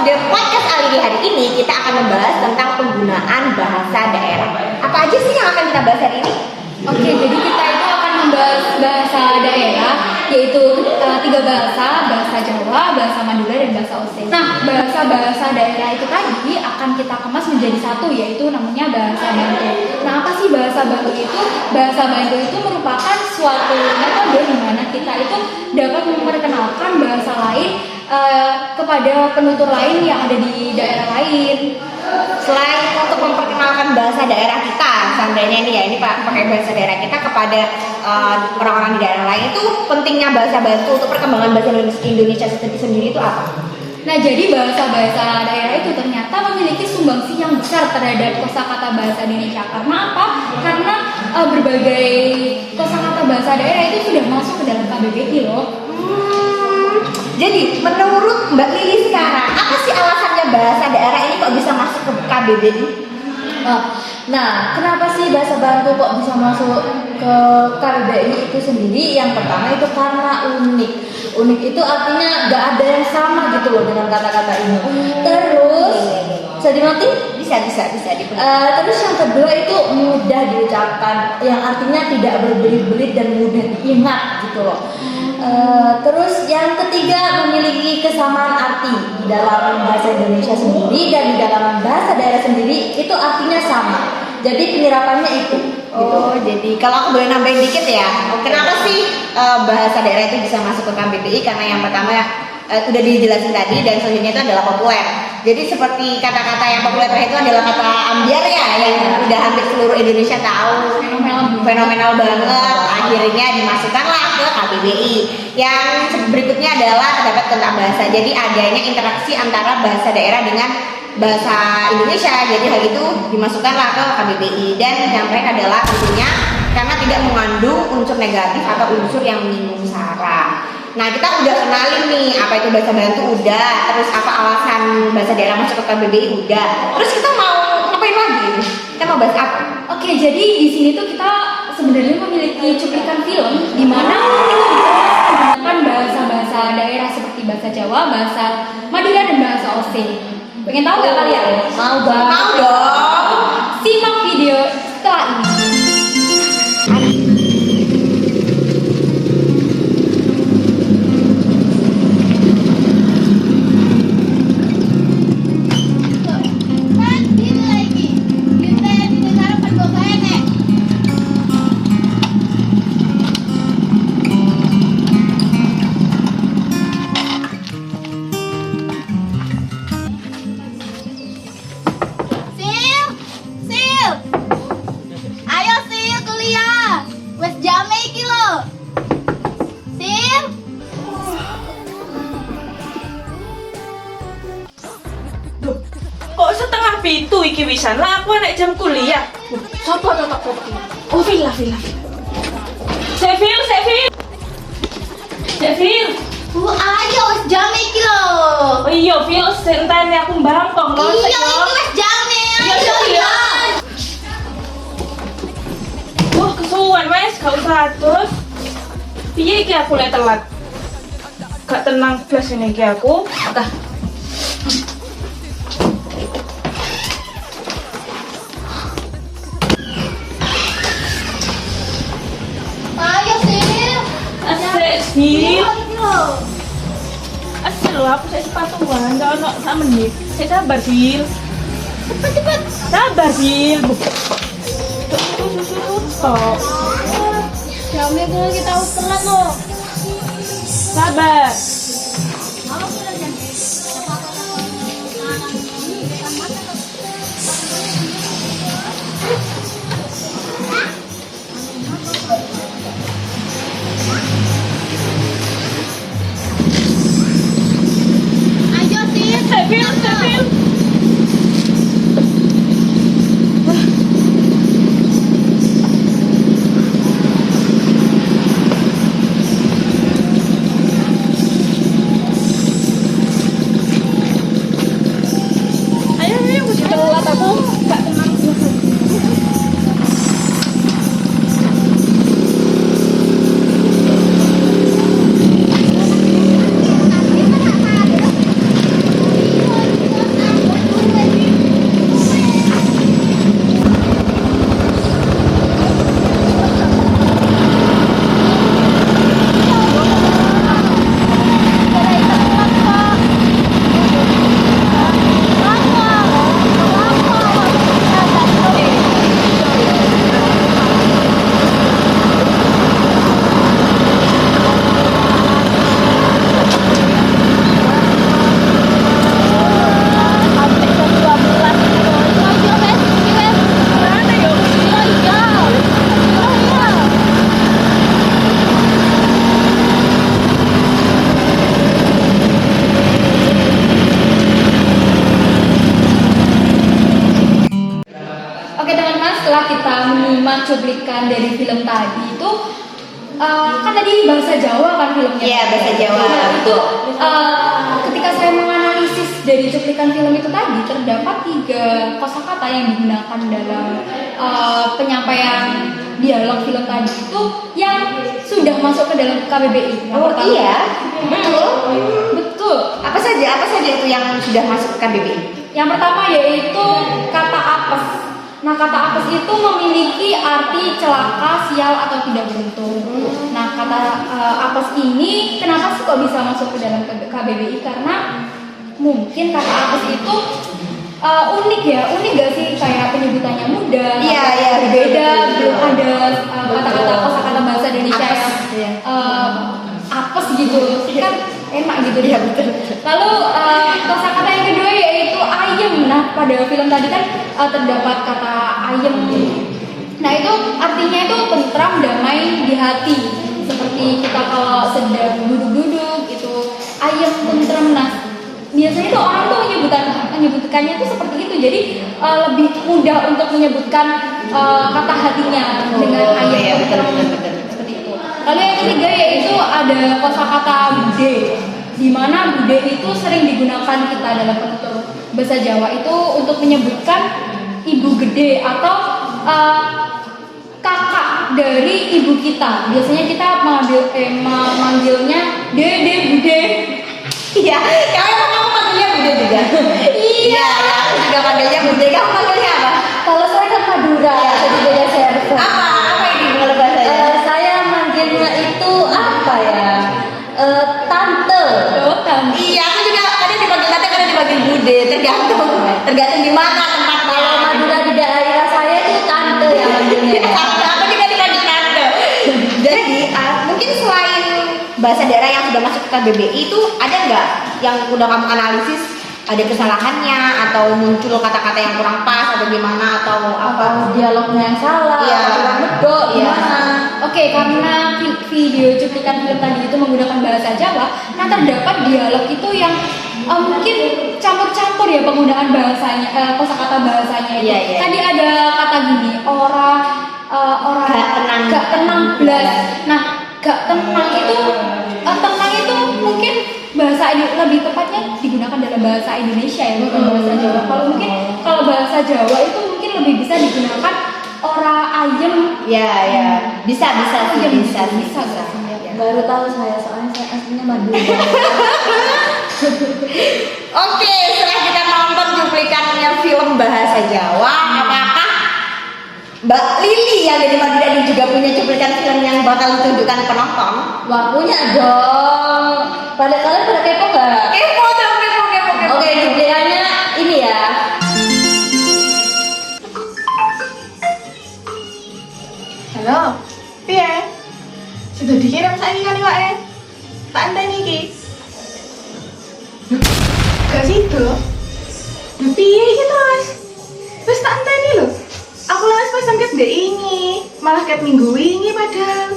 episode podcast Ali hari ini kita akan membahas tentang penggunaan bahasa daerah. Apa aja sih yang akan kita bahas hari ini? Oke, jadi kita itu akan membahas bahasa daerah, yaitu 3 bahasa Jawa, bahasa Madura, dan bahasa Osing. Nah, bahasa daerah itu tadi akan kita kemas menjadi satu, yaitu namanya bahasa Bantu. Nah, apa sih bahasa Bantu itu? Bahasa Bantu itu merupakan suatu metode di mana kita itu dapat memperkenalkan bahasa lain kepada penutur lain yang ada di daerah lain. Selain untuk memperkenalkan bahasa daerah kita, seandainya ini ya, ini pakai bahasa daerah kita kepada orang-orang di daerah lain, itu pentingnya bahasa Bantu untuk perkembangan bahasa Indonesia sendiri itu apa? Nah, jadi bahasa daerah itu ternyata memiliki sumbangsi yang besar terhadap kosakata bahasa Indonesia. Karena apa? Karena berbagai kosakata bahasa daerah itu sudah masuk ke dalam KBBI loh. Jadi menurut Mbak Lili sekarang, apa sih alasannya bahasa daerah ini kok bisa masuk ke KBBI? Nah, kenapa sih bahasa Bantu kok bisa masuk ke KBBI itu sendiri? Yang pertama itu karena unik. Unik itu artinya nggak ada yang sama gitu loh dengan kata-kata ini. Terus, bisa dimengerti? Bisa dipenuhi. Terus yang kedua itu mudah diucapkan, yang artinya tidak berbelit-belit dan mudah diingat gitu loh. Terus yang ketiga memiliki kesamaan arti di dalam bahasa Indonesia sendiri dan di dalam bahasa daerah sendiri itu artinya sama. Jadi penyerapannya itu. Oh, jadi kalau aku boleh nambahin dikit ya, kenapa sih bahasa daerah itu bisa masuk ke KBBI? Karena yang pertama udah dijelasin tadi, dan selanjutnya itu adalah populer. Jadi seperti kata-kata yang populer itu adalah kata ambiar ya, yang udah hampir seluruh Indonesia tahu, fenomenal banget. Akhirnya dimasukkanlah ke KBBI. Yang berikutnya adalah terdapat tentang bahasa. Jadi adanya interaksi antara bahasa daerah dengan bahasa Indonesia. Jadi hal itu dimasukkanlah ke KBBI. Dan yang terakhir adalah tentunya karena tidak mengandung unsur negatif atau unsur yang menyinggung sara. Nah, kita udah kenalin nih apa itu bahasa Bantu udah, terus apa alasan bahasa daerah masuk ke KBBI udah. Terus kita mau ngapain lagi? Kita mau bahas apa? Oke, jadi di sini tuh kita sebenarnya memiliki cuplikan film di mana kita bisa menggunakan bahasa-bahasa daerah seperti bahasa Jawa, bahasa Madura, dan bahasa Osing. Pengen tahu nggak kalian? Mau banget. Mau dong. Simak video setelah ini. Kok setengah pintu iki wisan lah aku anak jam kuliah. Sopo totok oh Villa. Sevil. Bu, ayo wis jam iki lho. Oh iya Vil, sentane aku mbangkong lho. Iya, iki wis jame. Iya. Wah, kesuwen wes, gak usah terus. Piye iki aku lek telat? Gak tenang blas ini iki aku. Tah. Ayo, Sil. Asik, Vil. Ayo. Asik lho, aku saya sepatuan, gak ono sak menit. Saya sabar, Vil. Cepet. Sabar, Vil. Stop. Jam iki kita harus telat loh. Sabar. Ayo, Sil. Sevil. Ayo, aku telat aku. Gak tenang. setelah kita menyimak cuplikan dari film tadi itu kan tadi bahasa Jawa kan filmnya. Iya, bahasa Jawa. Nah, itu ketika saya menganalisis dari cuplikan film itu tadi terdapat 3 kosakata yang digunakan dalam penyampaian dialog film tadi itu yang sudah masuk ke dalam KBBI. Oh iya, betul. Betul. Apa saja itu yang sudah masuk ke KBBI? Yang pertama yaitu kata apes. Nah, kata apes itu memiliki arti celaka, sial, atau tidak beruntung. Nah, kata apes ini kenapa sih kok bisa masuk ke dalam KBBI? Karena mungkin kata apes itu unik ya, unik gak sih kayak penyebutannya mudah, Iya, berbeda, betul. belum ada kata-kata kosakata bahasa Indonesia Apes, yang iya. apes gitu, kan enak gitu Iya, dia. betul. Lalu kosakata yang kedua yaitu ayem. Nah, pada film tadi kan terdapat kata ayem. Nah, itu artinya itu tentram, damai di hati. Seperti kita kalau sedang duduk-duduk itu ayem, tentram. Nah, biasanya tuh orang tuh menyebutkannya tuh seperti itu. Jadi lebih mudah untuk menyebutkan kata hatinya dengan ayem, iya, tentram. betul. Seperti itu. Lalu yang ketiga yaitu ada kosakata bude, di mana bude itu sering digunakan kita dalam penutur bahasa Jawa itu untuk menyebutkan ibu gede atau kakak dari ibu kita. Biasanya kita memanggilnya dede, bude. Iya, kamu panggilnya Bude juga. Iya, aku juga panggilnya Bude. Kamu panggilnya apa? Kalau saya kan Madura, jadi beda server. Apa ini kalau bahasanya? Saya manggilnya itu apa ya? Tante. Oh, tante. Iya, aku juga kadang dipanggil tante, kadang dipanggil Bude, tergantung di mana tempatnya. Kalau Madura di daerah saya itu tante yang manggilnya. Aku juga dipanggil tante. Jadi mungkin selain bahasa daerah yang sudah masuk ke KBBI itu ada nggak yang udah kamu analisis ada kesalahannya atau muncul kata-kata yang kurang pas atau gimana atau apa? Dialognya yang salah, Iya. kurang medok, Iya. gimana? Oke, karena video cuplikan film tadi itu menggunakan bahasa Jawa, nah terdapat dialog itu yang mungkin campur-campur ya penggunaan bahasanya, kosakata bahasanya itu. Iya, iya. Tadi ada kata gini, orang Gak tenang. belas. Nah, gak tenang itu mungkin bahasa ini lebih tepatnya digunakan dalam bahasa Indonesia ya, bukan bahasa Jawa. Kalau bahasa Jawa itu mungkin lebih bisa digunakan ora ayem. Ya, bisa sih, bisa. gak? Baru tahu saya, soalnya saya aslinya Madura. Oke, setelah kita nonton cuplikannya film bahasa Jawa, apakah Mbak Lili yang dari Madura ini juga punya cuplikan film yang bakal ditunjukkan ke penonton? Wah, punya dong. Kalian pada kepo nggak? Kepo. Oke, cuplikannya ini ya. Halo, piye? Sudah dikirim saiki kan iwake? Tak enteni iki. Gak sido. Lho piye iki terus? Wis tak enteni lho. Aku lagi pesen ket ndek ini, malah ket minggu wingi padahal.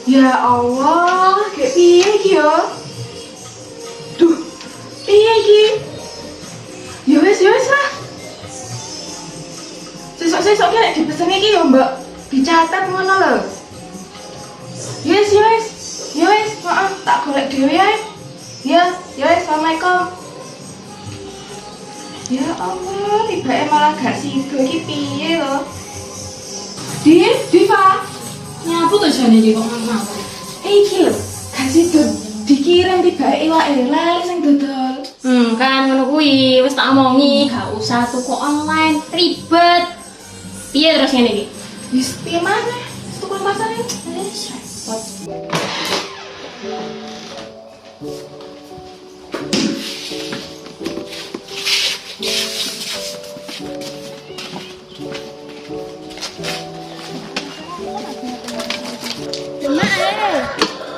Ya Allah, kayak piye iki yo? Duh, piye iki? Ya wis lah. Sesuk-sesuk ki nek dipesen iki yo, Mbak. Dicatat ngono lho. Yes, maaf, tak golek dhewe ya. Ya, assalamualaikum. Ya Allah, tibake malah gak sido iki piye lho. Diva. Nyapu tuh jane iki kok ngapa? Iki lho, gak sido dikirim tibake iwake lali sing dodol. Kan ngono kuwi, wis tak omongi, gak usah tuku online, ribet. Piye terus ngene iki? Wis piye maneh? Tukang pasar iki. Repot.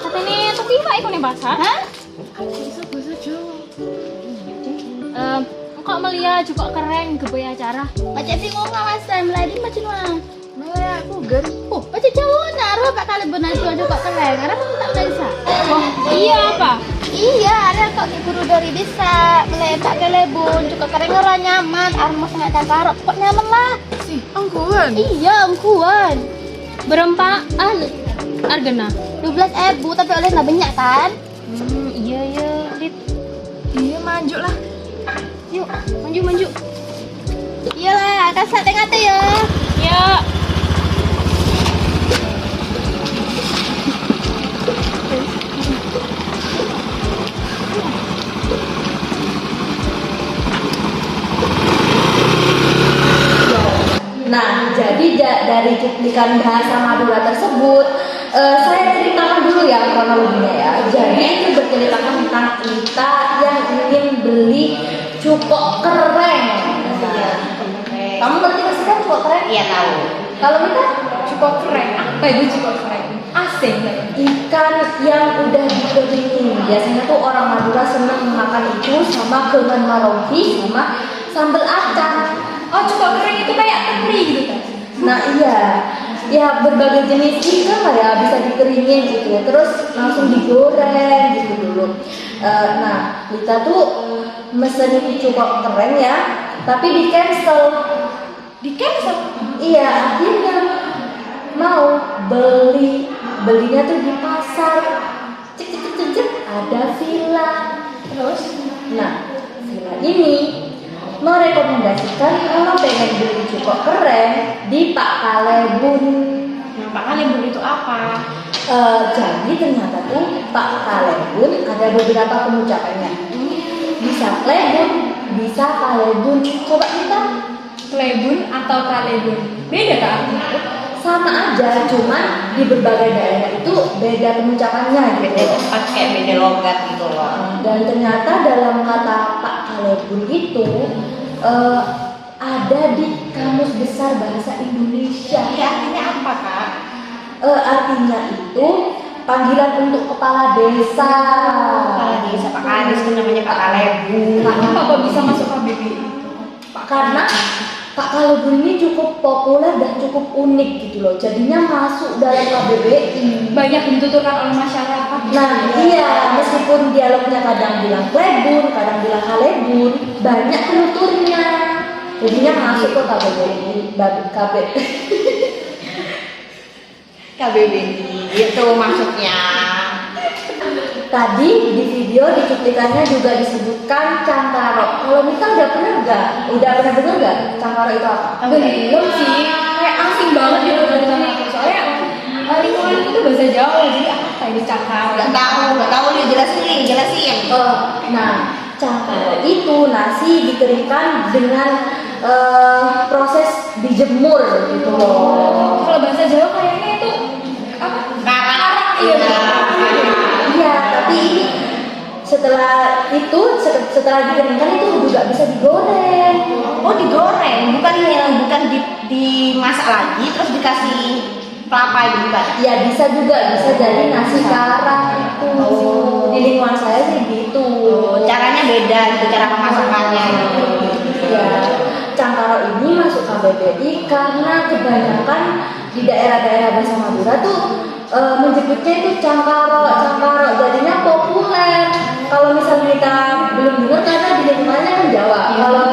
Katanya tuh piye iku ning pasar? Hah? Bahasa Jawa. Kok melia juga keren gebe acara. Macam sih ngomong ngawasan meladi macam mana? Malah aku gen. Oh, macam Jawa naruh pak kali benar itu juga keren. Karena aku tak bisa. Oh, iya apa? Iya, ada kok di guru dari desa meletak ke lebun juga keren orang nyaman. Armos nggak tak karok kok nyaman lah. Angkuhan. Iya, angkuhan. Berapa harganya? 12.000 tapi oleh na banyak kan? Iya ya, Dit. Iya, maju lah. Yuk, maju. Iyalah, kasat tengah ya. Ya. Nah, jadi dari cuplikan bahasa Madura tersebut, saya ceritakan dulu ya kronologinya ya. Jadi itu berceritakan tentang Lita yang ingin beli cukok kereng. Nah, kamu ngerti pasti kan cukok kereng? Iya tahu. Kalau Lita, Cukok keren. Apa itu cukok keren? Asing kan? ikan yang udah dikeringin. Biasanya tuh orang Madura seneng makan itu sama keman maroki sama sambal acar. Oh, cukok keren itu kayak teri gitu kan? Nah iya, ya berbagai jenis ikan lah ya bisa dikeringin gitu ya. Terus langsung digoreng gitu dulu. Nah kita tuh mesen cukok keren ya, tapi di cancel. Di cancel. Iya, akhirnya mau belinya tuh di pasar. Cek, ada villa. Terus, nah villa ini merekomendasikan kalau pengen beli cukok keren di Pak Kalebun. Nah, Pak Kalebun itu apa? Jadi ternyata tuh Pak Kalebun ada beberapa pengucapannya. Bisa Klebun, bisa Kalebun. Coba kita Klebun atau kalebun? Beda kan artinya? sama aja, cuman di berbagai daerah itu beda pengucapannya gitu. Beda pakai beda logat gitu loh. Dan ternyata dalam kata Pak Kalebun itu ada di Kamus Besar Bahasa Indonesia. Ini artinya apa, Kak? Artinya itu panggilan untuk kepala desa. Kepala desa Pak Kades itu namanya Pak Kalebun. Kenapa kok bisa masuk KBBI? Karena Pak Kalebun ini cukup populer dan cukup unik gitu loh. Jadinya masuk dalam KBBI. Banyak dituturkan oleh masyarakat. Nah iya, meskipun dialognya kadang bilang Klebun, kadang bilang Kalebun, banyak penuturnya. Jadinya masuk ke KBBI. KBBI itu maksudnya. Tadi di video di cuplikannya juga disebutkan cangkaro. Kalau Mita udah pernah nggak? Udah pernah dengar nggak cangkaro itu apa? Belum sih, kayak asing banget gitu dari sana. Soalnya lingkungan itu tuh bahasa Jawa, jadi apa itu cakar? Nggak tahu nih, jelasin. Nah, cangkaro itu nasi dikeringkan dengan proses dijemur gitu loh. Kalau bahasa Jawa kayaknya itu apa? Karak. Iya. Iya, tapi setelah dikeringkan itu juga bisa digoreng. Oh, digoreng, bukan dimasak lagi terus dikasih kelapa juga. Ya bisa juga, bisa jadi nasi karak itu. Di lingkungan saya sih gitu. Caranya beda gitu, cara pemasakannya gitu. Ya, cangkaro ini masuk KBBI karena kebanyakan di daerah-daerah bahasa Madura tuh menyebutnya itu cangkaro, jadinya populer. Kalau misalnya kita belum dengar karena di lingkungannya kan Jawa. Kalau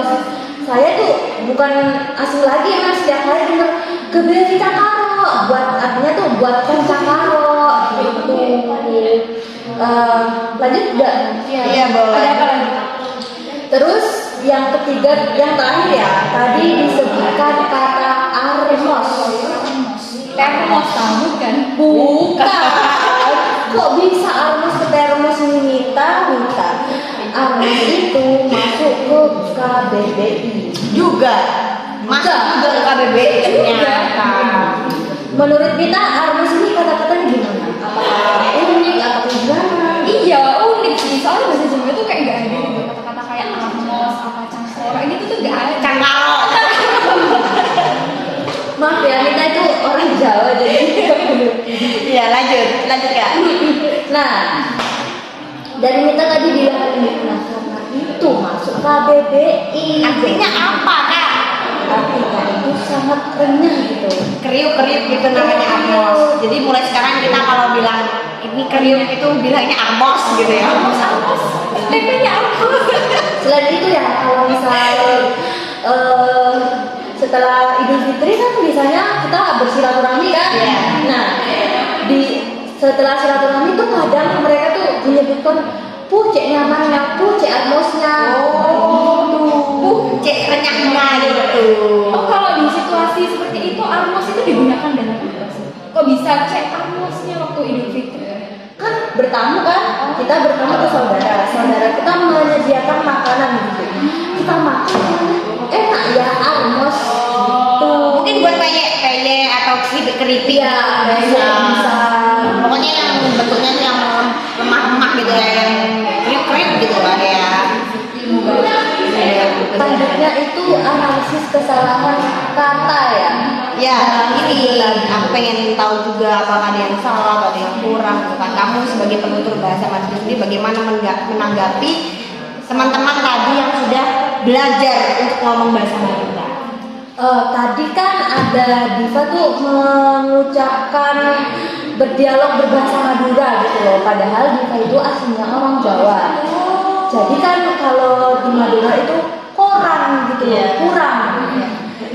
saya tuh bukan asing lagi, emang setiap hari dengar KBBI cangkaro, artinya tuh buatkan cangkaro gitu. Lanjut enggak? Iya, boleh. Ada apa lagi? Terus yang ketiga, yang terakhir ya, tadi disebutkan kata armos. Termos tahu kan? Bukan. Kok bisa armos ke termos ini Mita? Armos itu masuk ke KBBI. Juga masuk juga ke KBBI ternyata. Menurut Mita, armos ini kata-katanya gimana? Apakah unik? Apakah gimana? Iya, unik sih. Soalnya bahasa Jawa itu kayak gak ada gitu kata-kata kayak armos, apa cangkoro, gitu tuh gak ada. Cangkaro. Maaf ya, Mita itu orang Jawa jadi. Iya, lanjut Kak. Nah, dari Mita tadi bilang nah karena itu masuk KBBI. Artinya apa, Kak? Artinya itu sangat renyah gitu. Kriuk gitu namanya armos. Jadi mulai sekarang kita kalau bilang ini kriuk itu bilangnya armos gitu ya. Armos, tempenya armos. Selain itu ya kalau misal setelah Idul Fitri kita bersilaturahmi kan. Iya. Nah, setelah silaturahmi tuh kadang mereka tuh menyebutkan cek nyamannya, cek atmosnya. Cek renyahnya gitu. Oh, kalau di situasi seperti itu armos itu digunakan dalam apa sih? Kok bisa cek armosnya waktu Idul Fitri? Kan bertamu kan, kita bertamu ke saudara kita menyediakan makanan gitu. Kita makan enak ya armos. Tuh. Mungkin buat peye atau keripik Iya, bisa. Pokoknya yang bentuknya tuh yang lemah-lemah gitu ya, yang kriuk-kriuk gitu kan ya. Lanjutnya itu analisis kesalahan kata ya. Ya, ini aku pengen tahu juga apakah ada yang salah atau ada yang kurang gitu kan. Kamu sebagai penutur bahasa Madura sendiri bagaimana menanggapi teman-teman tadi yang sudah belajar untuk ngomong bahasa Madura? Tadi kan ada Diva tuh mengucapkan berdialog berbahasa Madura gitu loh. Padahal Diva itu aslinya orang Jawa. Jadi kan kalau di Madura itu kurang gitu loh, kurang.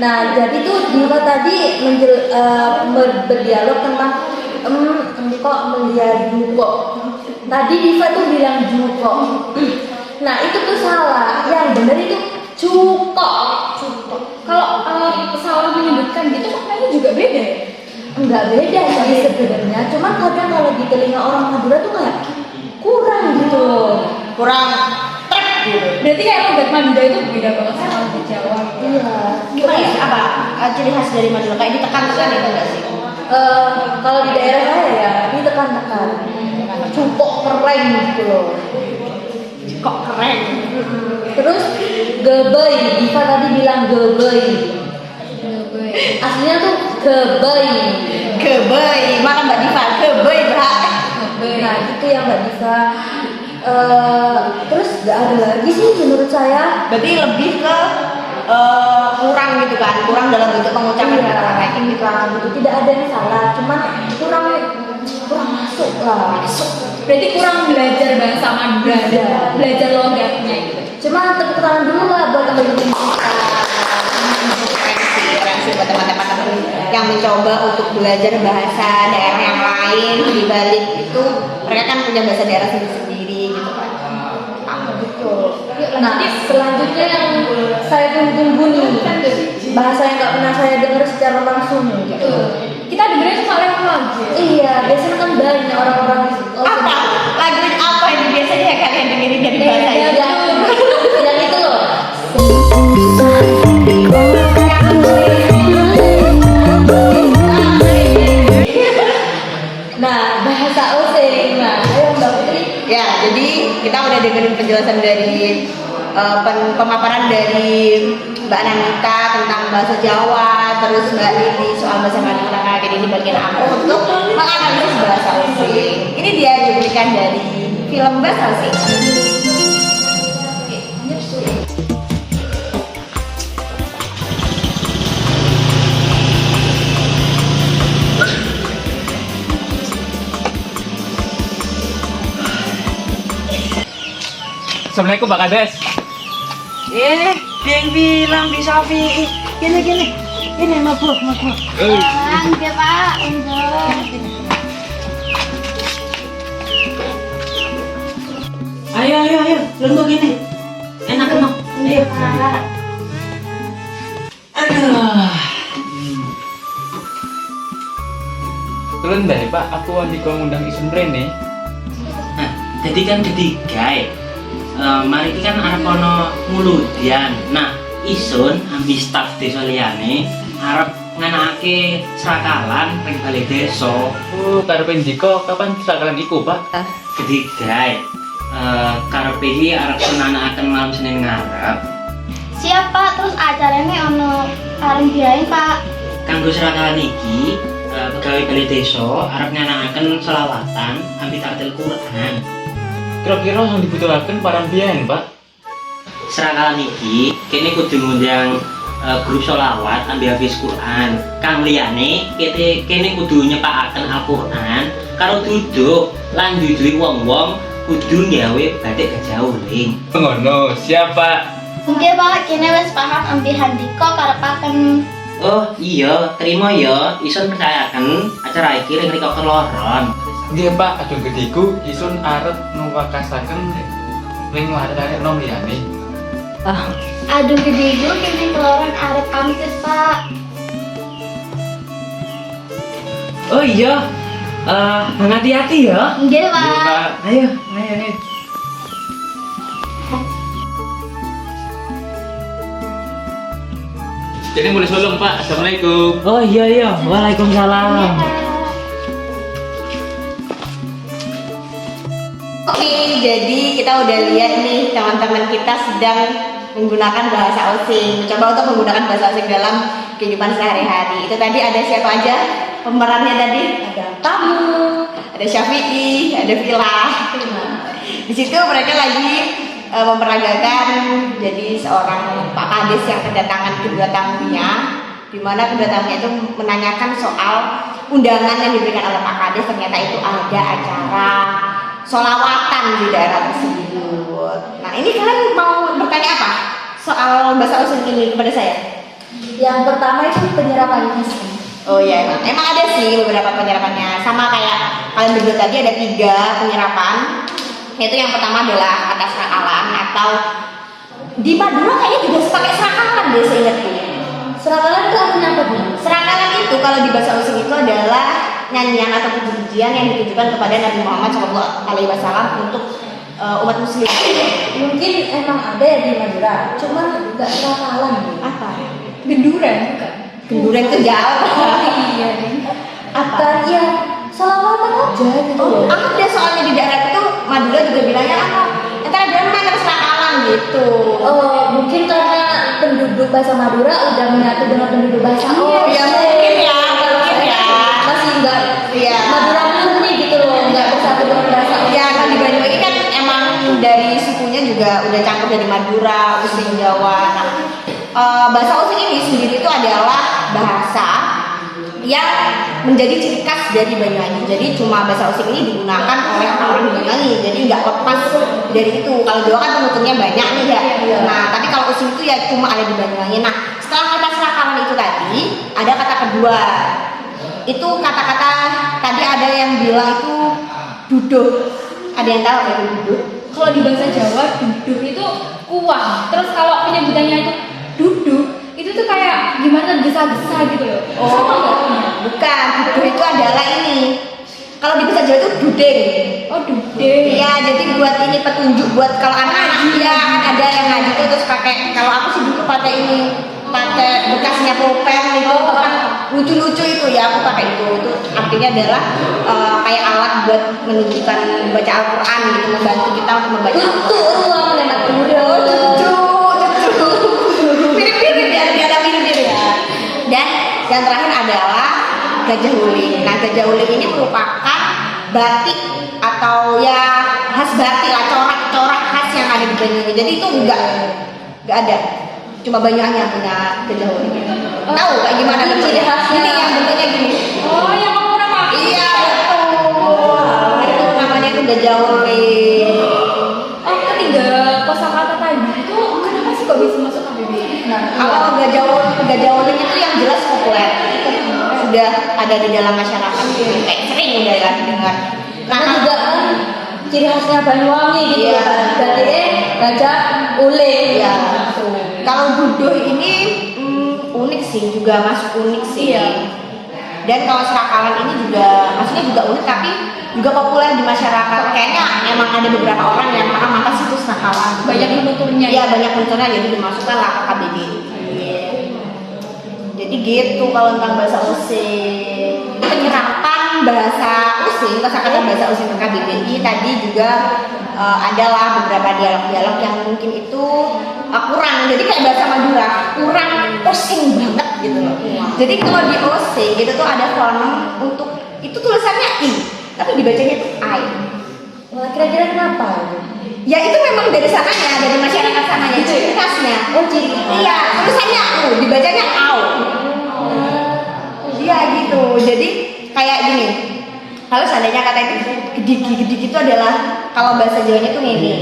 Nah, jadi tuh Diva tadi berdialog tentang kok melihat juko. Tadi Diva tuh bilang juko. Nah, itu tuh salah. Yang benar itu cuko. Kalau seseorang menyebutkan gitu maknanya juga beda ya? Enggak beda sih sebenarnya. Cuman kadang kalau di telinga orang Madura tuh kayak kurang gitu loh. Kurang trek gitu. Berarti kayak logat Madura itu beda banget sama logat Jawa gitu. Iya. Gimana ya? Apa ciri khas dari Madura? Kayak ditekan-tekan itu enggak sih? Kalau di daerah saya ya ini tekan-tekan. Cupok keren gitu loh. Kok keren? Terus gebei, Diva tadi bilang gebei. Aslinya tuh gebei. Gebei, mana Mbak Diva? Gebei, Mbak. Nah itu yang Mbak Diva. Terus gak ada lagi sih menurut saya. Berarti lebih ke kurang gitu kan? Kurang dalam bentuk pengucapan kata-kata kayak gitu. Kurang gitu, tidak ada yang salah. Cuman kurang masuk lah. Berarti kurang belajar bahasa Madura, belajar logatnya gitu. Cuma tepuk tangan dulu lah buat teman-teman kita. Keren sih buat teman-teman yang mencoba untuk belajar bahasa daerah yang lain di balik itu mereka kan punya bahasa daerah sendiri-sendiri gitu kan. Betul. Nah, selanjutnya yang saya tunggu nih bahasa yang nggak pernah saya dengar secara langsung gitu. Kita dengerin cuma lewat lagu. Iya, biasanya kan banyak orang-orang Apa? Lagu apa yang biasanya kalian dengerin dari bahasa itu? yang itu loh. Nah, bahasa Osing. Nah, ayo Mbak Putri. Ya, jadi kita udah dengerin penjelasan dari pemaparan dari Mbak Nanita tentang bahasa Jawa, terus Mbak Lili soal bahasa Madura. Jadi ini bagian aku untuk menganalisis bahasa Osing. Ini dia cuplikan dari film bahasa Osing. Assalamualaikum Mbak Kades. dia yang bilang di Safi. Gini, mabuk. Enggak Pak, enggak. Ayo, lunggu gini. Enak. Enggak Pak. Aduh. Turun deh Pak, aku andi kau ngundang isun rene. Nah, jadi kan ketiga mari kita kan arep ana nguludian. Nah, isun ambi staf desa liyane arep nganakake serakalan ring balai desa. Oh, karepe ndika kapan sakalan iku, Pak? Ketiga karepe iki arep nganakaken malam Senin ngarep. Siap Pak, terus acaranya ono paling biayain Pak. Kanggo serakalan iki pegawai balai desa arep nganakaken selawatan ambi tartil Quran. Kira-kira yang dibutuhkan parang biyen, Pak? Serakalan iki kene kudu ngundang grup sholawat ambil hafiz Quran. Kang liyane kene kudu nyepakaken Al-Quran karo duduk lan dudui wong-wong kudu nggawe batik gajah uling. Ngono, siapa? Oke Pak, kini wes paham ambil handiko karepaken Oh iya, terima ya. Isun percayakan acara iki ring riko keloron. Nggih Pak, aduh gediku isun arep nuwakasaken ning lare-lare nom liyane. Aduh gede ibu kini keluaran arep pamit Pak. Oh iya. Hati-hati ya. Nggih Nggih, Pak. Pak. Ayo, ayo. Jadi mulai solong Pak. Assalamualaikum. Oh iya. Waalaikumsalam. Oke, jadi kita udah lihat nih teman-teman kita sedang menggunakan bahasa osing. Coba untuk menggunakan bahasa osing dalam kehidupan sehari-hari. Itu tadi ada siapa aja pemerannya tadi? Ada tamu. Ada Syafi'i, ada Vila. Di situ mereka lagi memperagakan jadi seorang Pak Kades yang kedatangan kedua tamunya, di mana kedua tamunya itu menanyakan soal undangan yang diberikan oleh Pak Kades. Ternyata itu ada acara sholawatan di daerah tersebut. Nah ini kalian mau bertanya apa soal bahasa osing ini kepada saya? Yang pertama itu penyerapan isi. Oh iya, emang ada sih beberapa penyerapannya. Sama kayak kalian berdua tadi ada 3 penyerapan. Yaitu yang pertama adalah atas serakalan atau di Madura kayaknya juga pakai serakalan deh seingatku. Serakalan itu artinya apa Bu? Serakalan itu kalau di bahasa osing itu adalah nyanyian atau puji-pujian yang ditujukan kepada Nabi Muhammad SAW untuk umat muslim. Mungkin emang ada ya di Madura, cuman nggak serakalan Bu. Apa? Genduran bukan? Genduren itu jauh. Iya. Bukan ya selawatan aja gitu Oh, loh. ada soalnya di daerah itu Madura juga bilangnya apa? Antara drama antara serakalan gitu. Oh, mungkin karena penduduk bahasa Madura udah menyatu dengan penduduk bahasa Iya, mungkin ya, mungkin ya. Masih enggak Iya. Madura murni gitu loh, enggak bersatu dengan bahasa Ya kan di Banyuwangi kan emang dari sukunya juga udah campur dari Madura, Osing, Jawa. Nah, bahasa osing ini sendiri itu adalah bahasa yang menjadi ciri khas dari Banyuwangi. Jadi cuma bahasa osing ini digunakan oleh orang-orang di Banyuwangi. Jadi nggak lepas dari itu. Kalau Jawa kan penuturnya banyak nih ya. Nah tapi kalau osing itu ya cuma ada di Banyuwangi. Nah setelah kata serakalan itu tadi ada kata kedua. Itu kata-kata tadi ada yang bilang itu duduh. Ada yang tahu apa itu duduh? Kalau di bahasa Jawa duduk itu kuah. Terus kalau penyebutannya itu duduk itu tuh kayak gimana gesa-gesa gitu loh. Sama nggak? Bukan, duduh itu adalah ini. Kalau di bahasa Jawa itu dudeng. Oh dudek. Iya, jadi buat ini petunjuk buat kalau anak-anak ya kan ada yang ngaji tuh terus pakai. Kalau aku sih dulu pakai ini, pakai bekasnya pulpen itu kan lucu-lucu itu ya aku pakai itu. Itu artinya adalah kayak alat buat menunjukkan baca Al-Quran gitu, membantu kita untuk membaca Untuk Al-Quran. ruang dan Mirip-mirip ya, ada mirip-mirip ya. Dan yang terakhir adalah gajah uling. Nah, gajah uling ini merupakan batik atau ya khas batik lah, corak-corak khas yang ada di Banyuwangi. Jadi itu enggak ada. Cuma Banyuwangi yang punya gajah uling. Tahu kayak gimana Ini bentuknya? ciri khasnya. Ini yang bentuknya gini. Oh yang kamu pernah pakai? Iya, betul. Itu namanya itu gajah uling. Oh ketiga kosakata tadi itu kenapa sih kok bisa masuk KBBI? Kalau gajah uling itu yang jelas populer, sudah ada di dalam masyarakat, kayak sering udah ya didengar. Nah, Karena juga kan ciri khasnya Banyuwangi gitu Iya. kan. Berarti gajah uling. ya, kalau duduh ini unik sih, juga masuk unik sih. Iya. Dan kalau serakalan ini juga, maksudnya juga unik tapi juga populer di masyarakat. Kayaknya emang ada beberapa orang yang apa sih itu serakalan. Banyak penuturnya. Iya banyak penuturnya jadi dimasukkan lah ke KBBI. Jadi gitu kalau tentang bahasa osing. Penyerapan bahasa osing, kosakata bahasa osing ke KBBI tadi juga adalah beberapa dialog-dialog yang mungkin itu kurang. Jadi kayak bahasa Madura kurang osing banget gitu loh. Jadi kalau di osing itu tuh ada fonem untuk itu tulisannya i, tapi dibacanya tuh ai. Wah, kira-kira kenapa? Ya itu memang dari sananya, dari masyarakat sananya, ciri khasnya. Oh, ciri khas. Iya, tulisannya u, dibacanya au. Iya gitu. Jadi kayak gini. Kalau seandainya kata itu gedigi itu adalah kalau bahasa Jawanya itu ngene.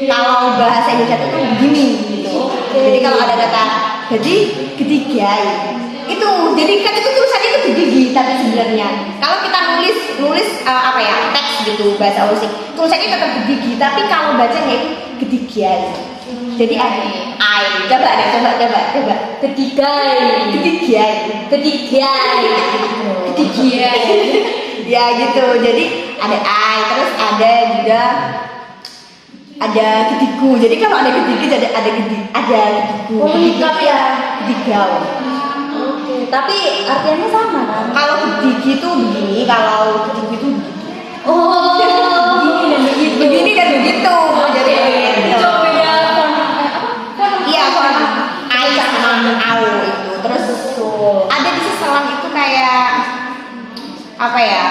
Kalau bahasa Indonesia itu gini gitu. Jadi kalau ada kata jadi gedigai. Itu jadi kan itu tulisannya itu gigi tapi sebenarnya kalau kita nulis apa ya teks gitu bahasa Osing tulisannya tetap gigi tapi kalau bacanya itu gedigai. Jadi ada coba gedigai ya gitu. Jadi ada terus ada juga ada gedigu. Jadi kalau ada gedigi ada gedigu. Lengkap ya. Gedigau. Oke, tapi artinya sama kan? Kalau gigi itu begini, kalau gedigu itu Oh, begini dan begitu. Jadi begitu. Coba beda sama Iya, sama ai sama au itu. Terus ada di seselang itu kayak apa ya?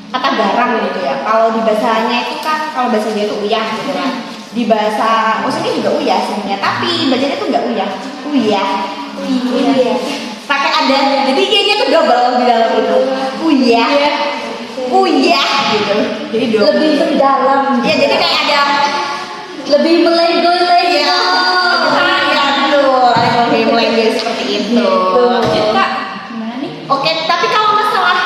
Kata garang gitu ya. Kalau di bahasanya itu kan kalau bahasa dia itu uyah gitu kan. Di bahasa Osingnya juga uyah sebenarnya, tapi bacanya itu enggak uyah. Uyah. Pakai ada. Jadi i-nya tuh double di dalam itu. Uyah. Uyah gitu. Jadi double. lebih mendalam. Iya, jadi kayak ada Lebih melego-lego. ya betul. Ada melengge seperti itu. Kak, gimana nih? Oke, tapi kalau masalah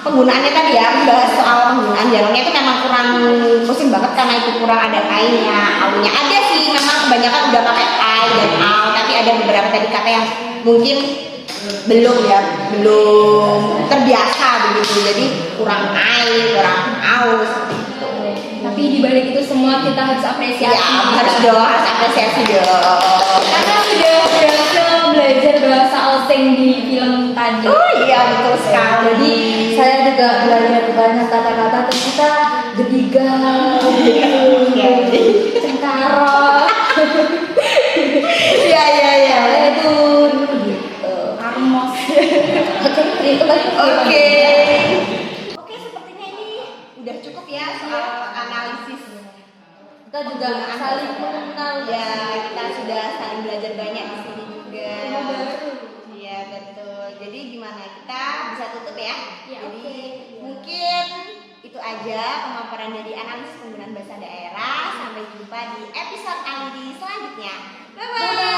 penggunaannya tadi ya, bahas soal penggunaan jarongnya itu memang kurang pusing banget karena itu kurang ada ai-nya, au-nya. Ada sih, memang kebanyakan udah pakai ai dan au, tapi ada beberapa tadi kata yang mungkin belum terbiasa begitu, jadi kurang ai, kurang au seperti itu. Tapi di balik itu semua kita harus apresiasi. Ya, harus apresiasi dong. Karena sudah berhasil belajar bahasa Osing di film tadi. Oh iya, betul sekali. Jadi saya juga belajar banyak kata-kata ternyata gedigai, cengkarot, Iya. edun, gitu. Armos. Oke, sepertinya ini udah cukup ya soal analisis. Kita juga saling mengenal. Ya, kita sudah saling belajar banyak di sini juga. Iya, betul. Jadi gimana? Kita bisa tutup ya? Jadi mungkin itu aja pemaparan dari analisis penggunaan bahasa daerah. Sampai jumpa di episode Alidi selanjutnya. Bye bye.